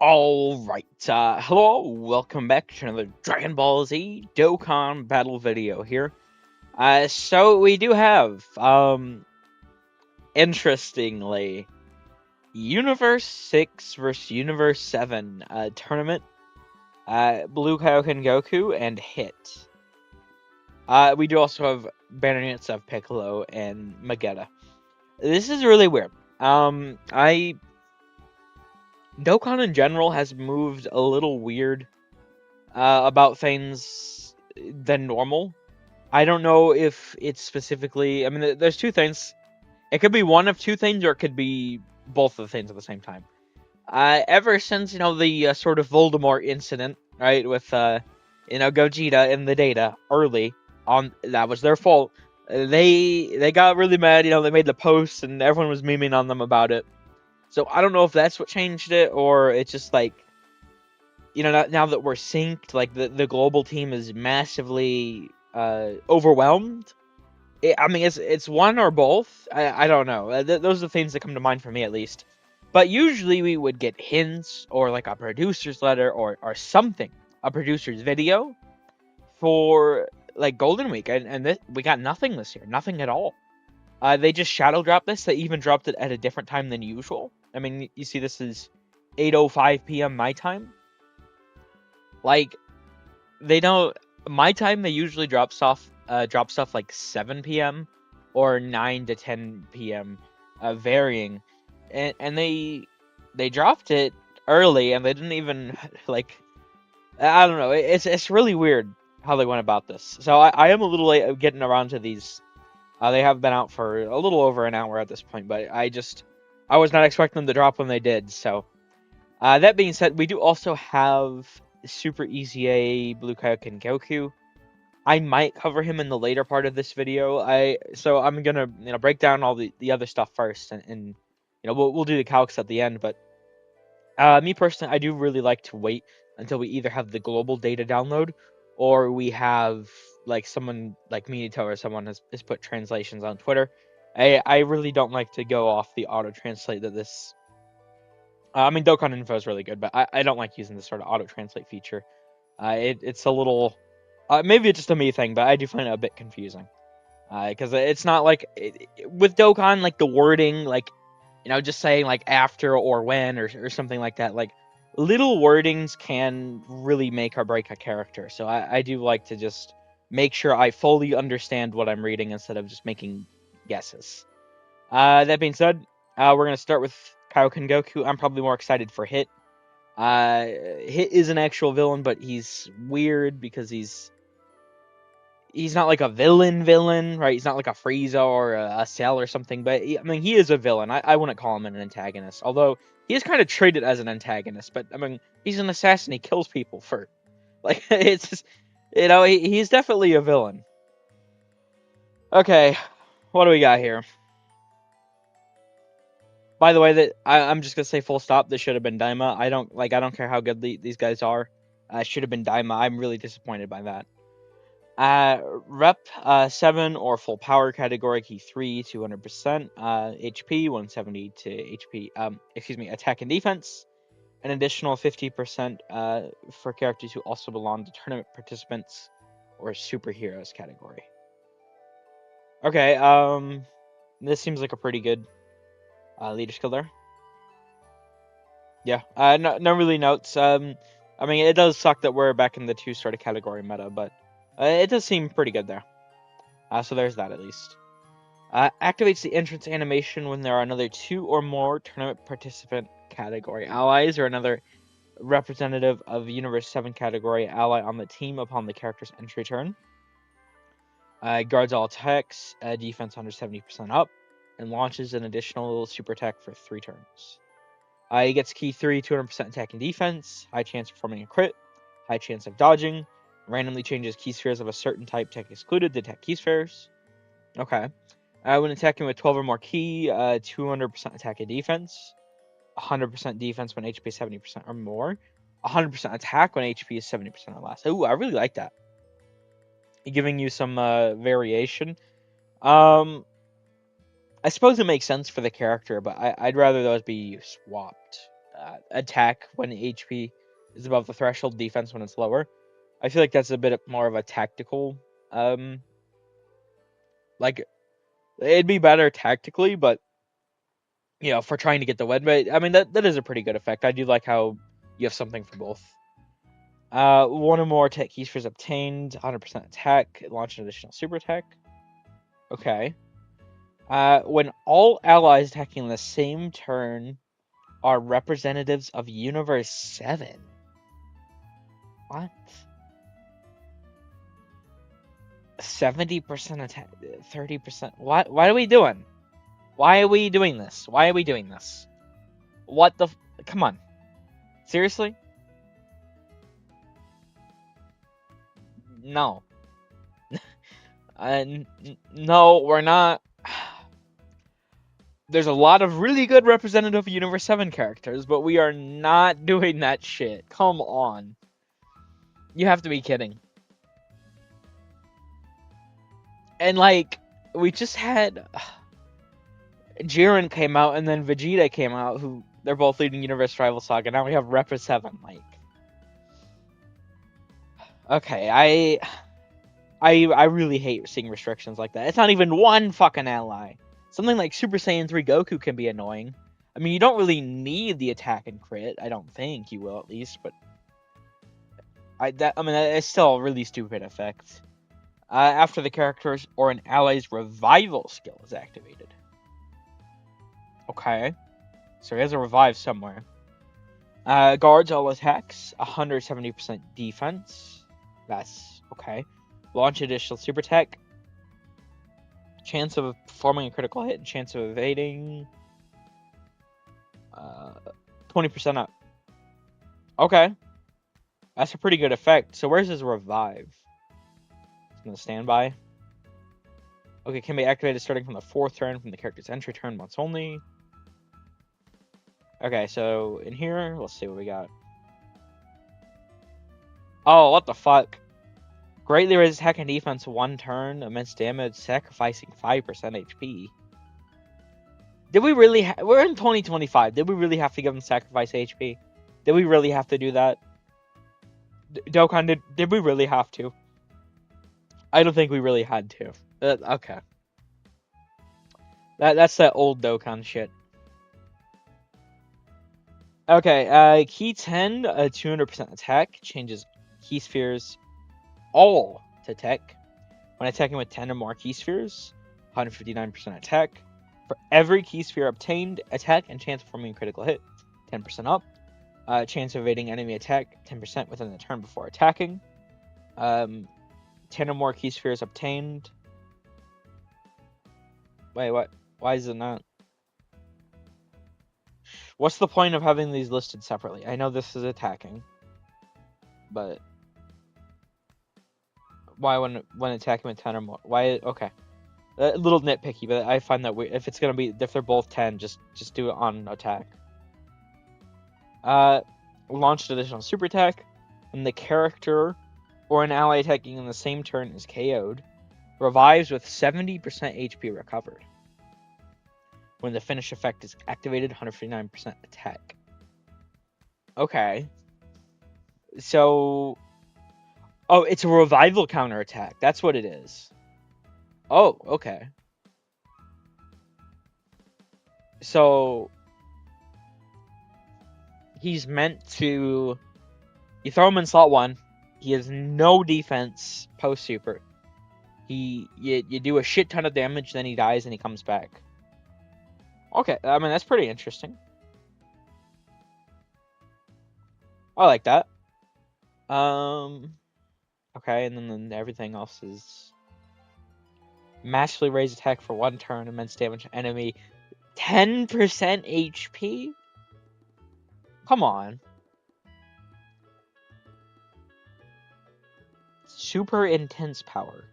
Alright, hello, welcome back to another Dragon Ball Z Dokkan battle video here. So we do have, interestingly, Universe 6 versus Universe 7, tournament, Blue Kaioken Goku, and Hit. We do also have banner units of Piccolo and Magetta. This is really weird. Dokkan in general has moved a little weird about things than normal. I don't know if it's specifically. I mean, there's two things. It could be one of two things, or it could be both of the things at the same time. Ever since the sort of Voldemort incident, right, with Gogeta in the data early on, that was their fault. They got really mad. They made the posts and everyone was memeing on them about it. So I don't know if that's what changed it, or it's just like now that we're synced, like the global team is massively overwhelmed. I mean, it's one or both. I don't know. Those are the things that come to mind for me, at least. But usually we would get hints or like a producer's letter or something, a producer's video for like Golden Week, and we got nothing this year, nothing at all. They just shadow dropped this. They even dropped it at a different time than usual. I mean, you see, this is 8:05 p.m. my time. Like, they don't. My time, they usually drop stuff like 7 p.m. or 9 to 10 p.m. Varying, and they dropped it early, and they didn't even like. I don't know. It's really weird how they went about this. So I am a little late of getting around to these. They have been out for a little over an hour at this point, but I was not expecting them to drop when they did. So that being said, we do also have Super Easy A Blue Kaioken Goku. I might cover him in the later part of this video. So I'm gonna break down all the other stuff first, and we'll do the calcs at the end. But me personally, I do really like to wait until we either have the global data download, or we have like someone like Minito or someone has put translations on Twitter. I really don't like to go off the auto translate that this. I mean, Dokkan Info is really good, but I don't like using this sort of auto translate feature. It's a little. Maybe it's just a me thing, but I do find it a bit confusing. Because it's not like with Dokkan, like the wording, like just saying like after or when or something like that. Like little wordings can really make or break a character. So I do like to just make sure I fully understand what I'm reading instead of just making guesses. That being said, we're gonna start with Kaioken Goku. I'm probably more excited for Hit. Hit is an actual villain, but he's weird because he's not like a villain, right? He's not like a Frieza or a Cell or something, but I mean, he is a villain. I wouldn't call him an antagonist, although he is kind of treated as an antagonist. But I mean, he's an assassin. He kills people for, like, it's just, he's definitely a villain. Okay, what do we got here? By the way, that I'm just gonna say full stop. This should have been Diama. I don't care how good these guys are. Should have been Diama. I'm really disappointed by that. Rep 7 or full power category, key 3, 200%, HP 170 to HP, attack and defense, an additional 50% for characters who also belong to tournament participants or superheroes category. Okay, this seems like a pretty good leader skill there. Yeah, no really notes. I mean, it does suck that we're back in the 2 sort of category meta, but it does seem pretty good there. So there's that at least. Activates the entrance animation when there are another 2 or more tournament participant category allies or another representative of Universe 7 category ally on the team upon the character's entry turn. Guards all attacks, defense under 70% up, and launches an additional super attack for 3 turns. He gets key 3, 200% attack and defense, high chance of performing a crit, high chance of dodging, randomly changes key spheres of a certain type tech excluded to attack key spheres. Okay. When attacking with 12 or more key, 200% attack and defense, 100% defense when HP is 70% or more, 100% attack when HP is 70% or less. Ooh, I really like that. Giving you some variation. I suppose it makes sense for the character, but I'd rather those be swapped. attack when HP is above the threshold, defense when it's lower. I feel like that's a bit more of a tactical, like, it'd be better tactically, but, you know, for trying to get the win. But, I mean, that is a pretty good effect. I do like how you have something for both. One or more attack keys is obtained, 100% attack, launch an additional super attack. Okay. When all allies attacking the same turn are representatives of Universe 7. What? 70% attack, 30%. What are we doing? Why are we doing this? Why are we doing this? What the? Come on. Seriously? No. No, we're not. There's a lot of really good representative Universe 7 characters, but we are not doing that shit. Come on. You have to be kidding. And, like, we just had... Jiren came out, and then Vegeta came out, who... They're both leading Universe Rival Saga. Now we have Rep 7, like... Okay, I really hate seeing restrictions like that. It's not even one fucking ally. Something like Super Saiyan 3 Goku can be annoying. I mean, you don't really need the attack and crit. I don't think you will, at least, but... I mean, it's still a really stupid effect. After the character's or an ally's revival skill is activated. Okay. So he has a revive somewhere. Guards all attacks, 170% defense. That's okay. Launch additional super attack. Chance of performing a critical hit and chance of evading. 20% up. Okay. That's a pretty good effect. So where's his revive? It's gonna stand by. Okay, can be activated starting from the 4th turn from the character's entry turn once only. Okay, so in here, let's see what we got. Oh, what the fuck? Greatly raises attack and defense 1 turn, immense damage, sacrificing 5% HP. Did we really we're in 2025. Did we really have to give him sacrifice HP? Did we really have to do that? Dokkan, did we really have to? I don't think we really had to. Okay. That's that old Dokkan shit. Okay, Key 10, 200% attack, changes key spheres all to tech. When attacking with 10 or more key spheres, 159% attack. For every key sphere obtained, attack and chance of performing a critical hit, 10% up. Chance of evading enemy attack, 10% within the turn before attacking. 10 or more key spheres obtained. Wait, what? Why is it not? What's the point of having these listed separately? I know this is attacking, but why when attacking with 10 or more? Why? Okay, a little nitpicky, but I find that if it's gonna be if they're both 10, just do it on attack. Launched additional super attack, and the character or an ally attacking in the same turn is KO'd. Revives with 70% HP recovered. When the finish effect is activated, 159% attack. Okay. So... Oh, it's a revival counter attack. That's what it is. Oh, okay. So... He's meant to... You throw him in slot 1. He has no defense post-super. You do a shit ton of damage, then he dies and he comes back. Okay, I mean, that's pretty interesting. I like that. Okay, and then everything else is... Massively raise attack for 1 turn, immense damage to enemy. 10% HP? Come on. Super intense power.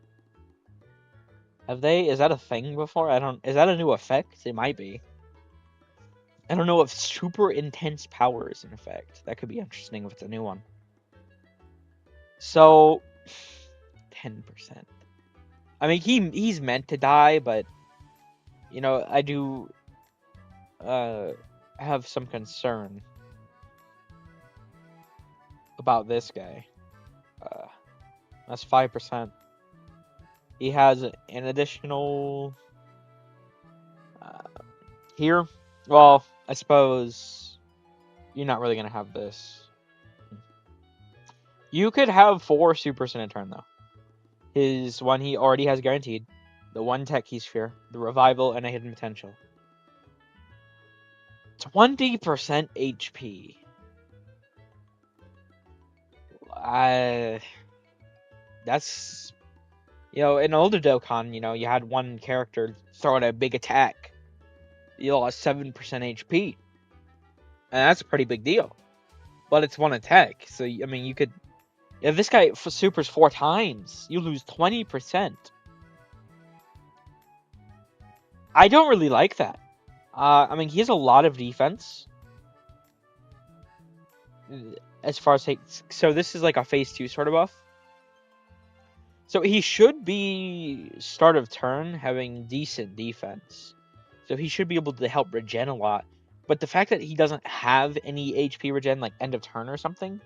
Is that a thing before? Is that a new effect? It might be. I don't know if super intense power is an effect. That could be interesting if it's a new one. So, 10%. I mean, he's meant to die, but, you know, I do have some concern about this guy? That's 5%. He has an additional here. Well, I suppose you're not really gonna have this. You could have 4 supers in a turn though. His one he already has guaranteed, the 1 tech key sphere, the revival, and a hidden potential. 20% HP. That's, in older Dokkan, you had one character throw out a big attack. You lost 7% HP. And that's a pretty big deal. But it's 1 attack, so, I mean, you could... If this guy supers 4 times, you lose 20%. I don't really like that. I mean, he has a lot of defense. As far as... So this is like a phase 2 sort of buff. So he should be, start of turn, having decent defense. So he should be able to help regen a lot. But the fact that he doesn't have any HP regen, like end of turn or something,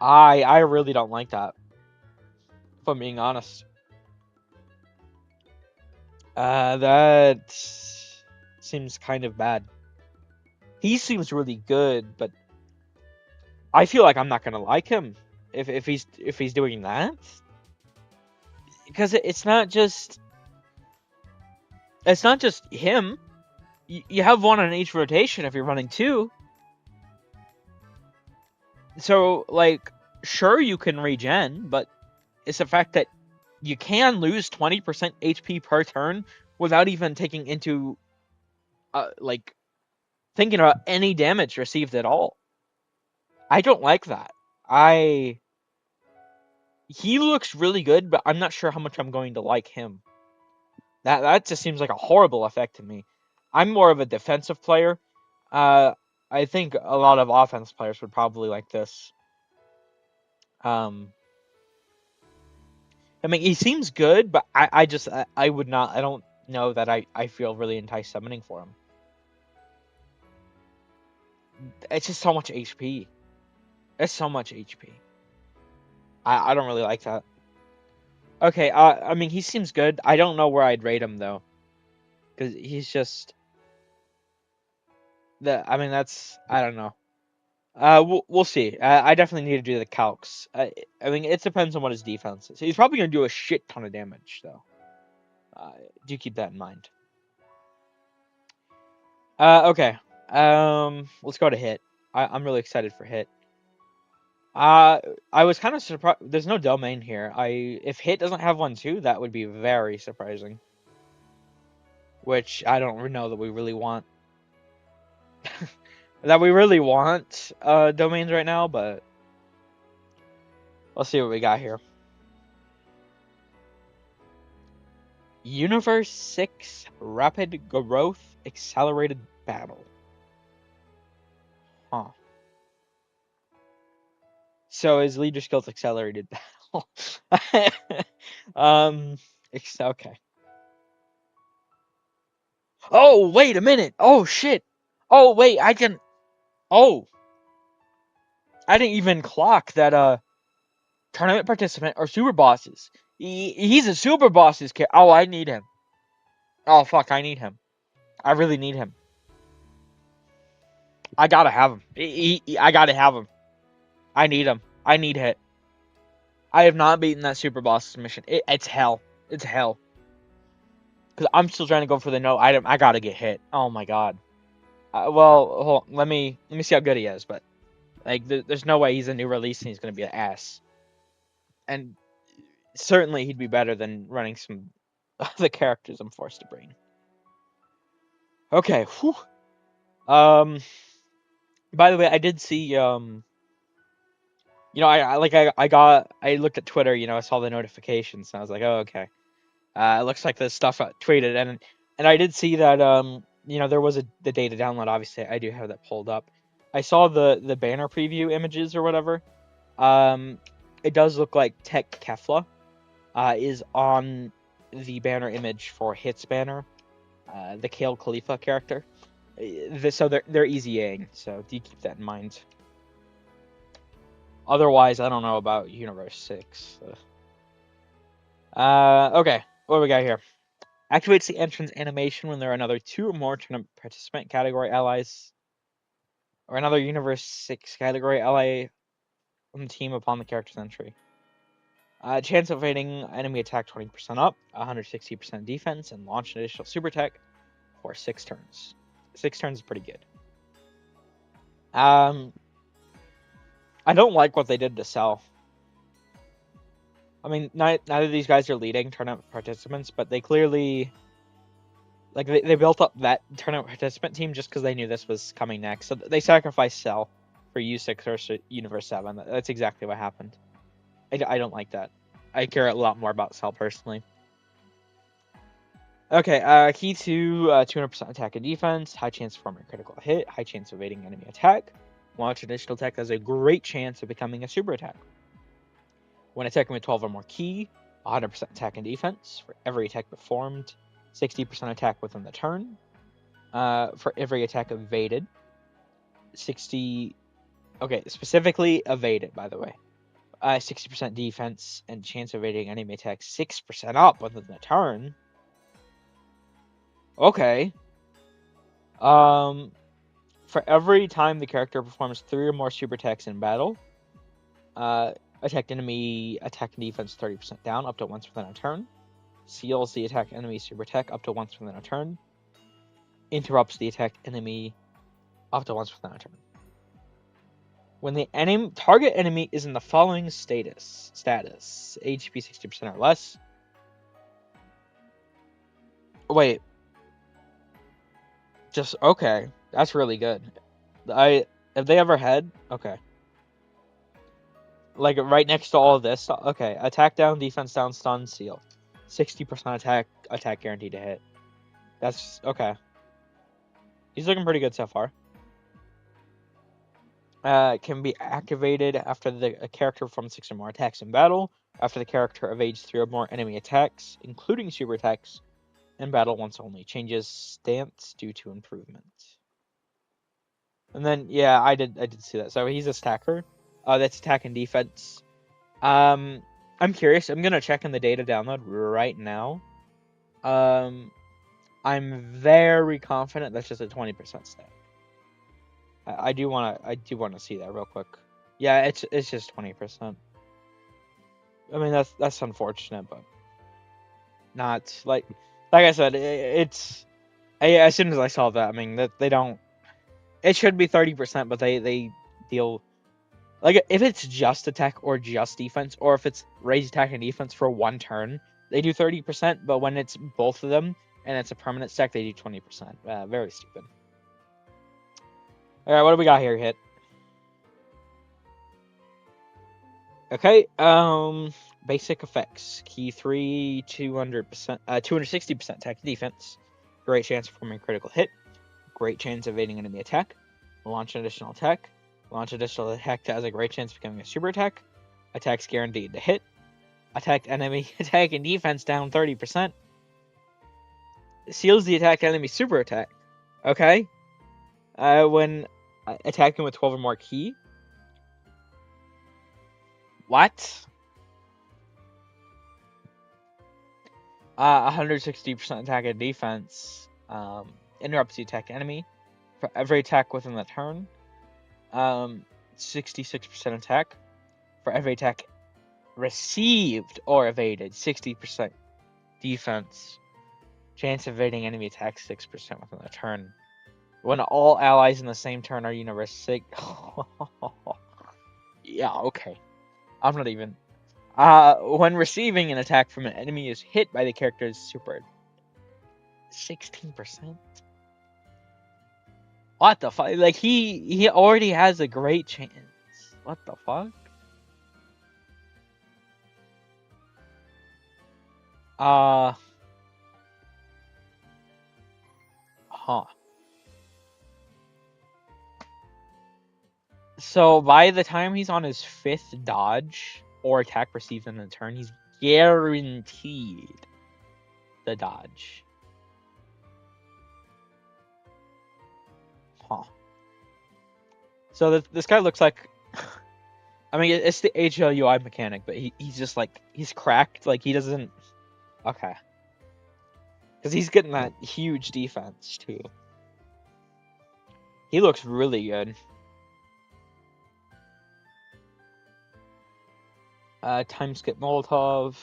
I really don't like that, if I'm being honest. That seems kind of bad. He seems really good, but I feel like I'm not gonna like him if he's doing that, because it's not just him. You have 1 on each rotation if you're running 2. So, like, sure, you can regen, but it's the fact that you can lose 20% HP per turn without even taking into, thinking about any damage received at all. I don't like that. He looks really good, but I'm not sure how much I'm going to like him. That just seems like a horrible effect to me. I'm more of a defensive player. I think a lot of offense players would probably like this. I mean, he seems good, but I would not. I don't know that I feel really enticed summoning for him. It's just so much HP. It's so much HP. I don't really like that. Okay, I mean, he seems good. I don't know where I'd rate him, though. Because he's just... I mean, that's... I don't know. We'll see. I definitely need to do the calcs. I mean, it depends on what his defense is. He's probably going to do a shit ton of damage, though. Do keep that in mind. Okay. Let's go to hit. I'm really excited for hit. I was kind of surprised. There's no domain here. If hit doesn't have one too, that would be very surprising. Which I don't know that we really want. That we really want domains right now, but let's see what we got here. Universe 6 Rapid Growth Accelerated Battle. Huh. So his leader skills accelerated battle. Okay. Oh, wait a minute. Oh, shit. Oh, wait, Oh. I didn't even clock that, tournament participant or super bosses. He's a super bosses kid. Oh, I need him. Oh, fuck, I need him. I really need him. I gotta have him. I gotta have him. I need him. I need hit. I have not beaten that super boss mission. It's hell. It's hell. Because I'm still trying to go for the no item. I gotta get hit. Oh my god. Well, hold on. Let me see how good he is. But like, there's no way he's a new release and he's gonna be an ass. And certainly he'd be better than running some of the characters I'm forced to bring. Okay. Whew. By the way, I did see I looked at Twitter, I saw the notifications and I was like, oh, okay. It looks like this stuff tweeted, and I did see that there was the data download. Obviously, I do have that pulled up. I saw the banner preview images or whatever. It does look like Tech Kefla is on the banner image for Hit's banner, the Kale Khalifa character. So they're easy-ing, so do keep that in mind. Otherwise, I don't know about Universe 6. Okay, what do we got here? Activates the entrance animation when there are another 2 or more tournament participant category allies or another Universe 6 category ally on the team upon the character's entry. Chance of evading enemy attack 20% up, 160% defense, and launch an additional super tech for 6 turns. 6 turns is pretty good. I don't like what they did to Cell. I mean, neither of these guys are leading tournament participants, but they clearly, like, they built up that tournament participant team just because they knew this was coming next. So they sacrificed Cell for U6 or Universe 7. That's exactly what happened. I don't like that. I care a lot more about Cell personally. Okay, key to 200% attack and defense, high chance of forming a critical hit, high chance of evading enemy attack. Launch additional attack has a great chance of becoming a super attack. When attacking with 12 or more key, 100% attack and defense. For every attack performed, 60% attack within the turn. For every attack evaded, 60... Okay, specifically evaded, by the way. 60% defense and chance of evading enemy attack 6% up within the turn. Okay. For every time the character performs 3 or more super attacks in battle, attacked enemy attack and defense 30% down up to once within a turn. Seals the attack enemy super attack up to once within a turn. Interrupts the attack enemy up to once within a turn. When the target enemy is in the following status: HP 60% or less. Wait. Just okay. That's really good. Have they ever had? Okay. Like right next to all of this. Okay. Attack down, defense down, stun, seal. 60% attack guaranteed to hit. That's okay. He's looking pretty good so far. Can be activated after a character performs 6 or more attacks in battle. After the character evades 3 or more enemy attacks, including super attacks, in battle once only. Changes stance due to improvement. And then, yeah, I did see that. So he's a stacker. That's attack and defense. I'm curious. I'm gonna check in the data download right now. I'm very confident that's just a 20% stat. I do wanna see that real quick. Yeah, it's just 20%. I mean that's unfortunate, but not like I said. As soon as I saw that, I mean that they don't. It should be 30%, but they deal like if it's just attack or just defense, or if it's raise attack and defense for 1 turn, they do 30%. But when it's both of them and it's a permanent stack, they do 20%. Very stupid. All right, what do we got here? Hit. Okay. Basic effects. Key 3, 200%, 260% attack and defense. Great chance of forming a critical hit. Great chance of evading enemy attack. Launch an additional attack. Launch additional attack has a great chance of becoming a super attack. Attacks guaranteed to hit. Attacked enemy attack and defense down 30%. Seals the attack enemy super attack. Okay. When attacking with 12 or more key. What? 160% attack and defense. Interrupts the attack enemy for every attack within the turn. 66% attack for every attack received or evaded. 60% defense. Chance of evading enemy attack 6% within the turn. When all allies in the same turn are Universe 6. Yeah, okay. I'm not even. When receiving an attack from an enemy is hit by the character's super. 16%? What the fuck? Like, he already has a great chance. What the fuck? Huh. So, by the time he's on his 5th dodge or attack received in a turn, he's guaranteed the dodge. Huh. So, this guy looks like... I mean, it's the HLUI mechanic, but he's just like, he's cracked. Like, he doesn't. Okay. Because he's getting that huge defense, too. He looks really good. Time skip Molotov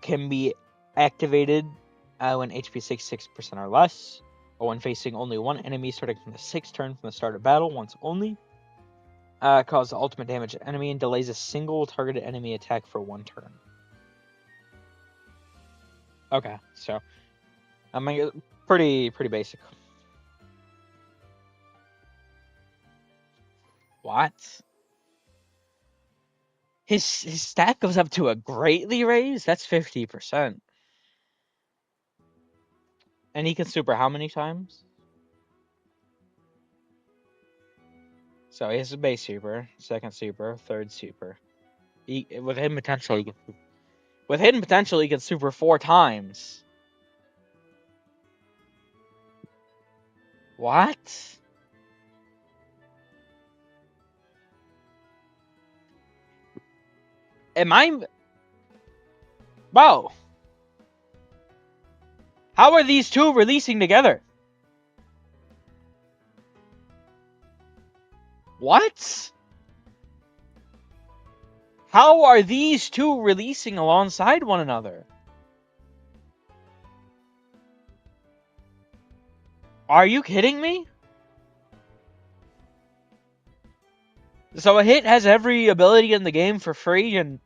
can be activated when HP 66% or less, or when facing only one enemy starting from the 6th turn from the start of battle, once only. Causes ultimate damage to enemy and delays a single targeted enemy attack for 1 turn. Okay, so I mean, pretty basic. What? His stat goes up to a greatly raised? That's 50%. And he can super how many times? So he has a base super, second super, third super. With hidden potential, he can super 4 times. What? Am I? Whoa. How are these two releasing together? What? How are these two releasing alongside one another? Are you kidding me? So a hit has every ability in the game for free, and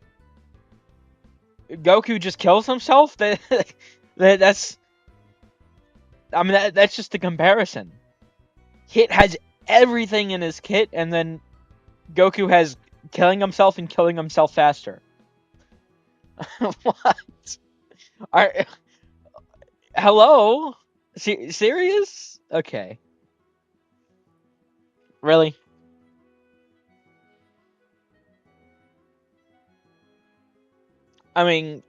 Goku just kills himself? That's... I mean, that's just a comparison. Hit has everything in his kit, and then Goku has killing himself and killing himself faster. What? Hello? Serious? Okay. Really? I mean,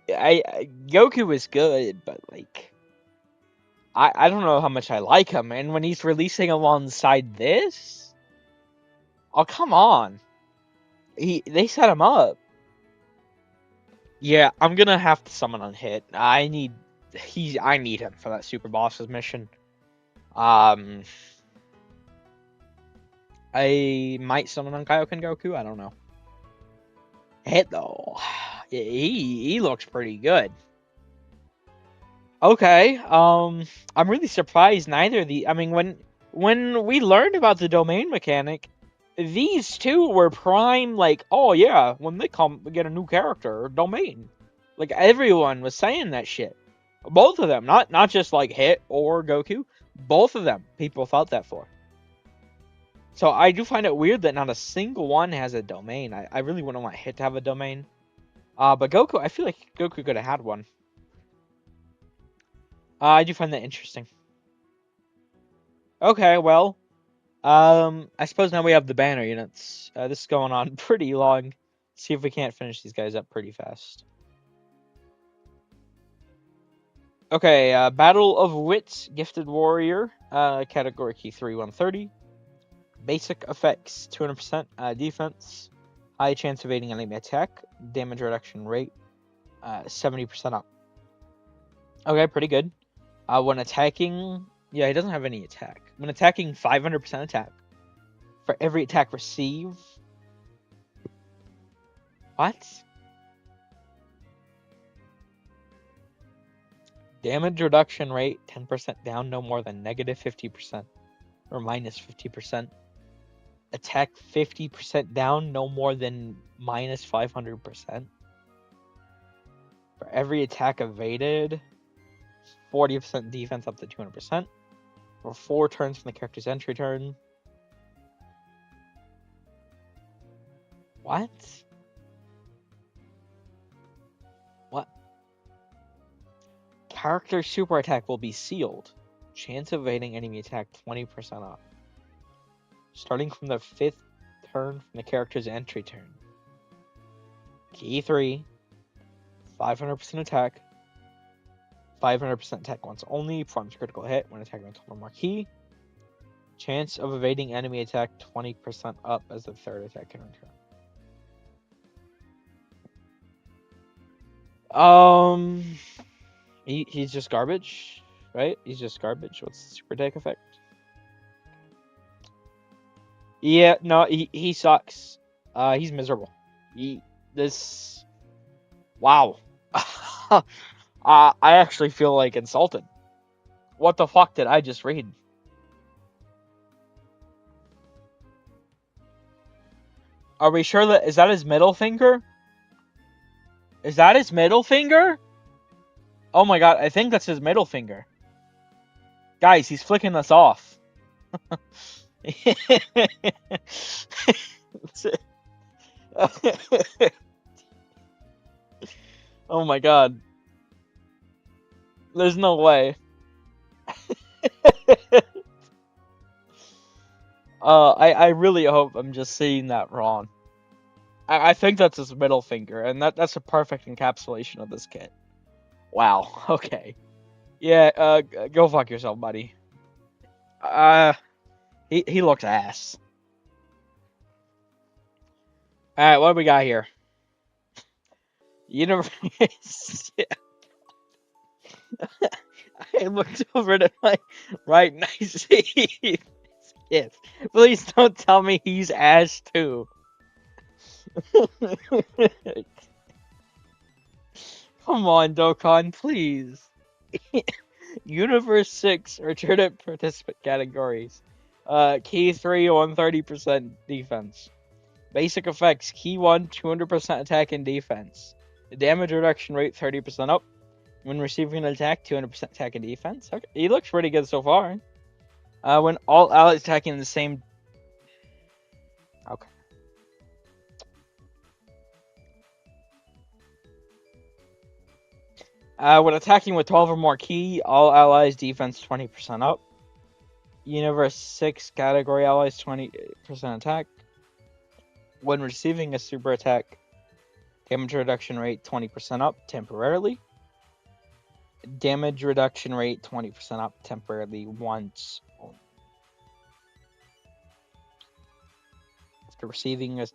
Goku is good, but like, I don't know how much I like him, and when he's releasing alongside this, oh come on, they set him up. Yeah, I'm gonna have to summon on Hit. I need him for that Super Boss's mission. I might summon on Kaioken Goku. I don't know. Hit though, he looks pretty good. Okay, I'm really surprised neither of the... I mean, when we learned about the domain mechanic, these two were prime, like, oh yeah, when they get a new character, domain. Like, everyone was saying that shit. Both of them, not just, like, Hit or Goku. Both of them, people thought that for. So I do find it weird that not a single one has a domain. I really wouldn't want Hit to have a domain. But Goku, I feel like Goku could have had one. I do find that interesting. Okay, well, I suppose now we have the banner units. This is going on pretty long. Let's see if we can't finish these guys up pretty fast. Okay, Battle of Wits, Gifted Warrior, category key 3130. Basic effects, 200% defense, high chance evading enemy attack, damage reduction rate, 70% up. Okay, pretty good. When attacking, yeah, he doesn't have any attack. When attacking, 500% attack. For every attack received. What? Damage reduction rate, 10% down, no more than negative 50%. Or minus 50%. Attack 50% down, no more than minus 500%. For every attack evaded, 40% defense up to 200%. For 4 turns from the character's entry turn. What? What? Character super attack will be sealed. Chance of evading enemy attack 20% off. Starting from the 5th turn from the character's entry turn. Key 3. 500% attack. 500% attack once only. Performs critical hit when attacking a total marquee. Chance of evading enemy attack 20% up as the third attack can return. He's just garbage, right? He's just garbage. What's the super attack effect? Yeah, no, he sucks. He's miserable. Wow. I actually feel like insulted. What the fuck did I just read? Are we sure is that his middle finger? Is that his middle finger? Oh my god, I think that's his middle finger. Guys, he's flicking us off. Oh my god. There's no way. I really hope I'm just seeing that wrong. I think that's his middle finger, and that's a perfect encapsulation of this kit. Wow, okay. Yeah, go fuck yourself, buddy. He looks ass. Alright, what do we got here? Universe. I looked over to my right and I see yes. Please don't tell me he's ass too. Come on, Dokkan, please. Universe 6 return participant categories. Key 3, 130% defense. Basic effects, Key 1, 200% attack and defense. The damage reduction rate, 30% up. When receiving an attack, 200% attack and defense. Okay, he looks pretty good so far. When all allies attacking the same... Okay. When attacking with 12 or more Ki, all allies defense 20% up. Universe 6 category allies 20% attack. When receiving a super attack, damage reduction rate 20% up temporarily. Damage reduction rate 20% up temporarily once. After receiving a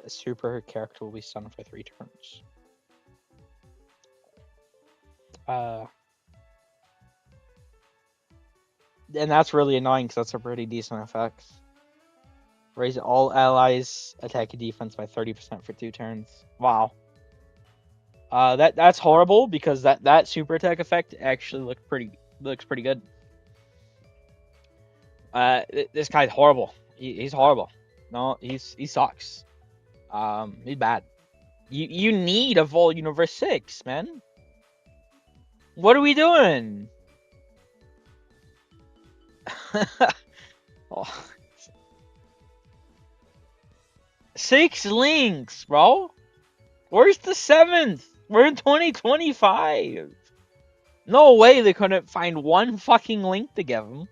super, character will be stunned for 3 turns. And that's really annoying because that's a pretty decent effect. Raise all allies attack and defense by 30% for 2 turns. Wow. That's horrible because that super attack effect actually looks pretty good. This guy's horrible. He's horrible. No, he sucks. He's bad. You need a full Universe 6, man. What are we doing? Oh. 6 links, bro. Where's the 7th? We're in 2025. No way they couldn't find one fucking link to give him.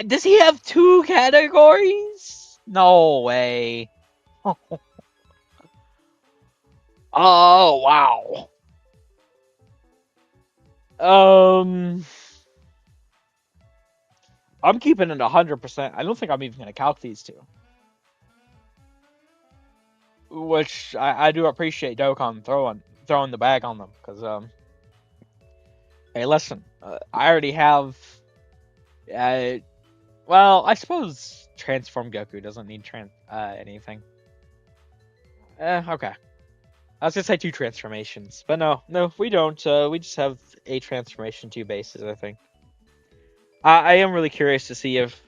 Does he have 2 categories? No way. Oh, wow. I'm keeping it 100%. I don't think I'm even going to calc these 2. Which I do appreciate Dokkan throwing the bag on them. Because, hey, listen. I already have... well, I suppose Transform Goku doesn't need anything. Okay. I was gonna say 2 transformations, but no, we don't. We just have a transformation, 2 bases, I think. I am really curious to see if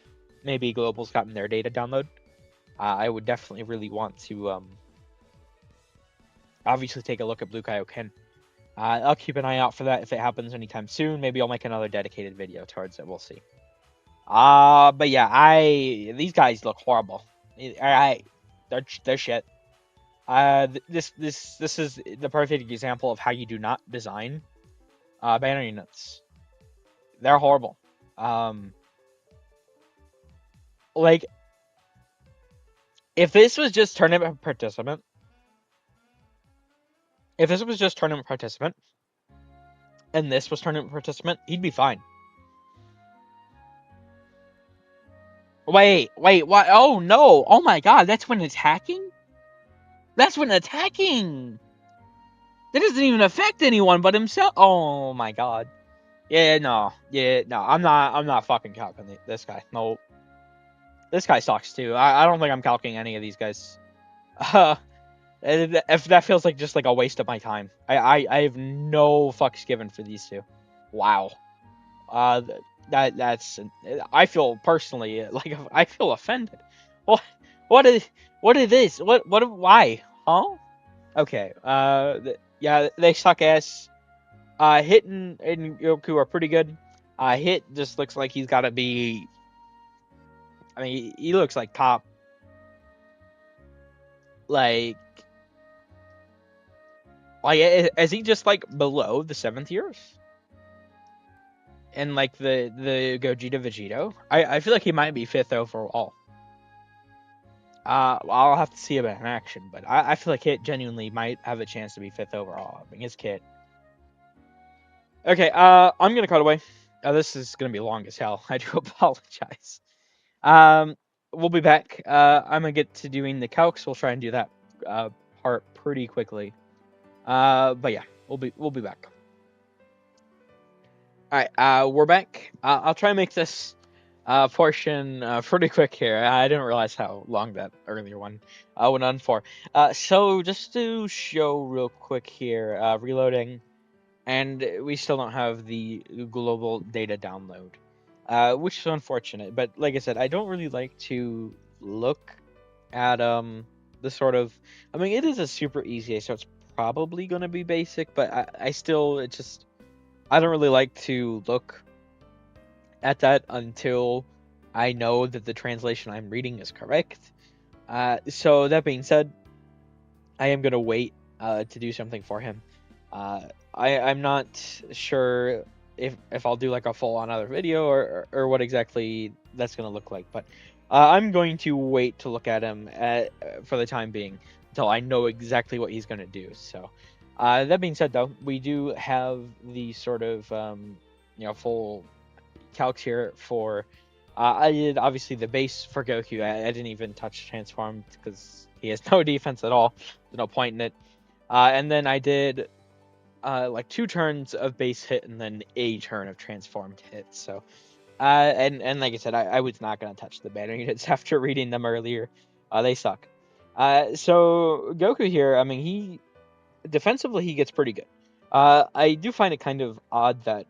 maybe Global's gotten their data download. I would definitely really want to obviously take a look at Blue Kaioken. I'll keep an eye out for that if it happens anytime soon. Maybe I'll make another dedicated video towards it. We'll see. But yeah, these guys look horrible. They're shit. This is the perfect example of how you do not design banner units. They're horrible. Like, if this was just tournament participant, and this was tournament participant, he'd be fine. Wait, what? Oh no! Oh my god, that's when attacking? That's when attacking! That doesn't even affect anyone but himself. Oh my god. Yeah, no. I'm not fucking calcing this guy. No. This guy sucks too. I don't think I'm calcing any of these guys. If that feels like just like a waste of my time. I have no fucks given for these two. Wow. Uh, that's. I feel personally like I feel offended. What? What is? What is this? What? Why? Huh? Okay. Yeah, they suck ass. Hit and Goku are pretty good. Hit just looks like he's got to be. I mean, he looks like top. Like, is he just like below the 7th years? And like the Gogeta Vegito, I feel like he might be 5th overall. I'll have to see him in action, but I feel like Hit genuinely might have a chance to be 5th overall. I mean, his kit. Okay, I'm gonna cut away. This is gonna be long as hell. I do apologize. We'll be back. I'm gonna get to doing the calcs. We'll try and do that part pretty quickly. But yeah, we'll be back. All right, we're back. I'll try and make this portion pretty quick here. I didn't realize how long that earlier one went on for. So just to show real quick here, reloading, and we still don't have the global data download, which is unfortunate. But like I said, I don't really like to look at the sort of. I mean, it is a super easy, so it's probably gonna be basic, but I still I don't really like to look at that until I know that the translation I'm reading is correct. So that being said, I am gonna wait to do something for him. I'm not sure if I'll do like a full on other video or what exactly that's gonna look like, but I'm going to wait to look at him for the time being until I know exactly what he's gonna do. So that being said, though, we do have the sort of full calcs here for. I did obviously the base for Goku. I didn't even touch transformed because he has no defense at all. There's no point in it. And then I did like 2 turns of base hit and then a turn of transformed hit. So, and like I said, I was not gonna touch the banner units after reading them earlier. They suck. So Goku here, I mean, he defensively he gets pretty good. I do find it kind of odd that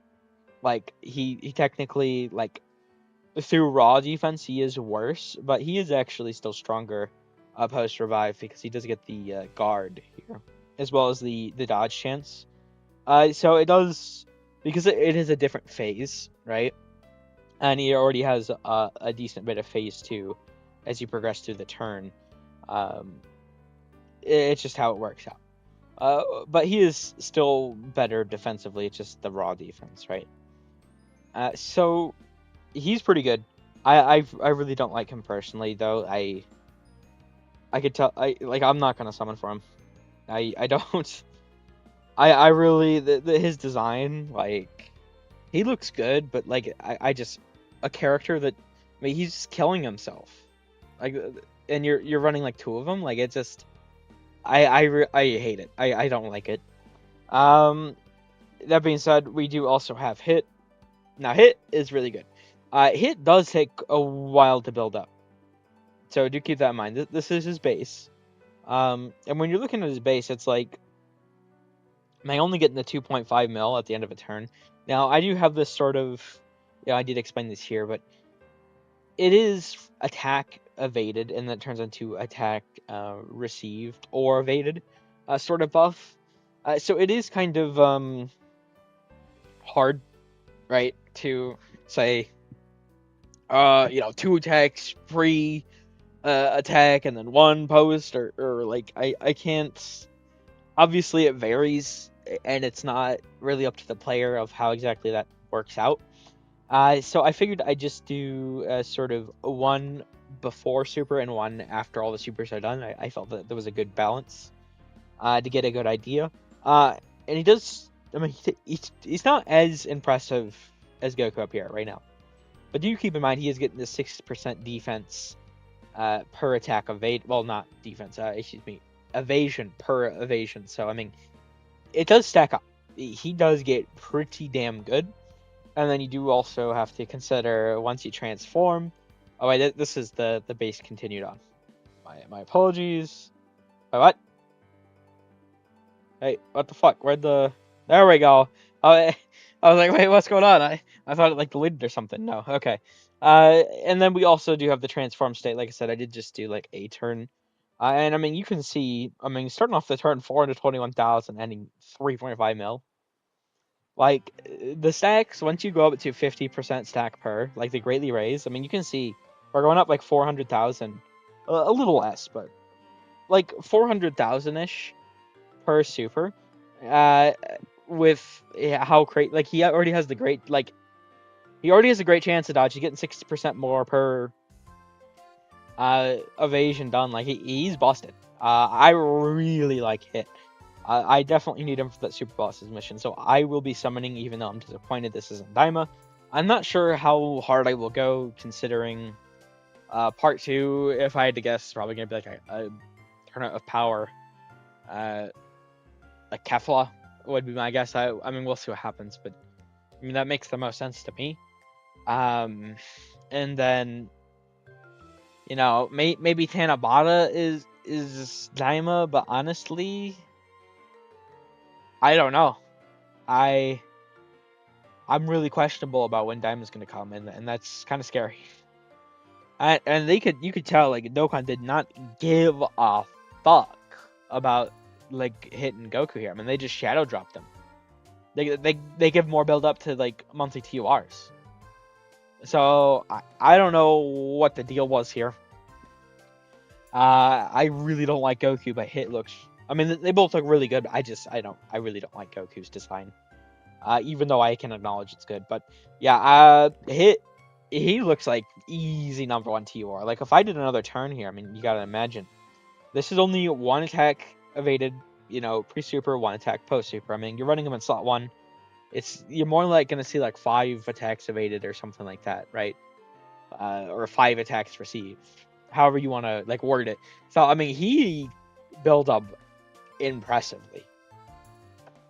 like he technically like through raw defense he is worse, but he is actually still stronger post revive because he does get the guard here as well as the dodge chance. So it does because it is a different phase, right? And he already has a decent bit of phase 2 as you progress through the turn. It's just how it works out. But he is still better defensively. It's just the raw defense, right? So he's pretty good. I really don't like him personally, though. I could tell. I'm not gonna summon for him. I don't. I really his design, like, he looks good, but like I just a character that he's just killing himself, like, and you're running like 2 of them, like it just. I hate it. I don't like it. That being said, we do also have Hit. Now Hit is really good. Hit does take a while to build up, so do keep that in mind. This is his base. And when you're looking at his base, it's like, am I only getting the 2.5 mil at the end of a turn? Now I do have this sort of, I did explain this here, but it is attack evaded, and that turns into attack received or evaded sort of buff. So it is kind of hard, right, to say 2 attacks free attack and then 1 post or like I can't. Obviously it varies and it's not really up to the player of how exactly that works out. So I figured I'd just do sort of 1 before super and 1 after all the supers are done. I felt that there was a good balance to get a good idea. And he does. I mean, he's not as impressive as Goku up here right now. But do keep in mind he is getting the 6% defense per attack evade. Well, not defense. Excuse me, evasion per evasion. So I mean, it does stack up. He does get pretty damn good. And then you do also have to consider once you transform. Oh wait, this is the base continued on. My apologies. Wait, what? Hey, what the fuck? Where'd the... There we go. I was like, wait, what's going on? I thought it like deleted or something. No, okay. And then we also do have the transform state. Like I said, I did just do like a turn. And I mean, you can see, I mean, starting off the turn 421,000, ending 3.5 mil. Like, the stacks, once you go up to 50% stack per, like they greatly raise, I mean, you can see we're going up like 400,000. A little less, but like 400,000-ish per super. With how great, like he already has the great, like he already has a great chance to dodge. He's getting 60% more per evasion done. Like he's busted. I really like Hit. I definitely need him for that super bosses mission. So I will be summoning, even though I'm disappointed this isn't Diama. I'm not sure how hard I will go, considering part 2. If I had to guess, probably gonna be like a Tournament of Power. Like Kefla would be my guess. I mean, we'll see what happens, but I mean that makes the most sense to me. And then, you know, maybe Tanabata is Daima, but honestly, I don't know. I'm really questionable about when Daima's gonna come, and that's kind of scary. And you could tell like Dokkan did not give a fuck about like hitting Goku here. I mean, they just shadow dropped them. They give more build up to like monthly TORs. So I don't know what the deal was here. I really don't like Goku, but Hit looks. I mean, they both look really good. But I really don't like Goku's design. Even though I can acknowledge it's good, but yeah, Hit. He looks like easy number 1 TOR. Like if I did another turn here, I mean, you gotta imagine. This is only 1 attack evaded, you know, pre-super, 1 attack post-super. I mean, you're running them in slot 1. You're more like gonna see like 5 attacks evaded or something like that, right? Or 5 attacks received. However you want to like word it. So I mean, he built up impressively.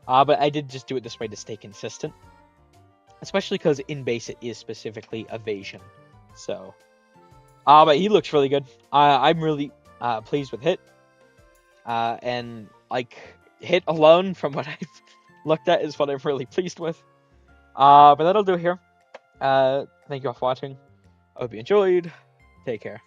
But I did just do it this way to stay consistent, especially because in base it is specifically evasion. So, but he looks really good. I'm really pleased with Hit. And like Hit alone, from what I've looked at, is what I'm really pleased with. But that'll do it here. Thank you all for watching. I hope you enjoyed. Take care.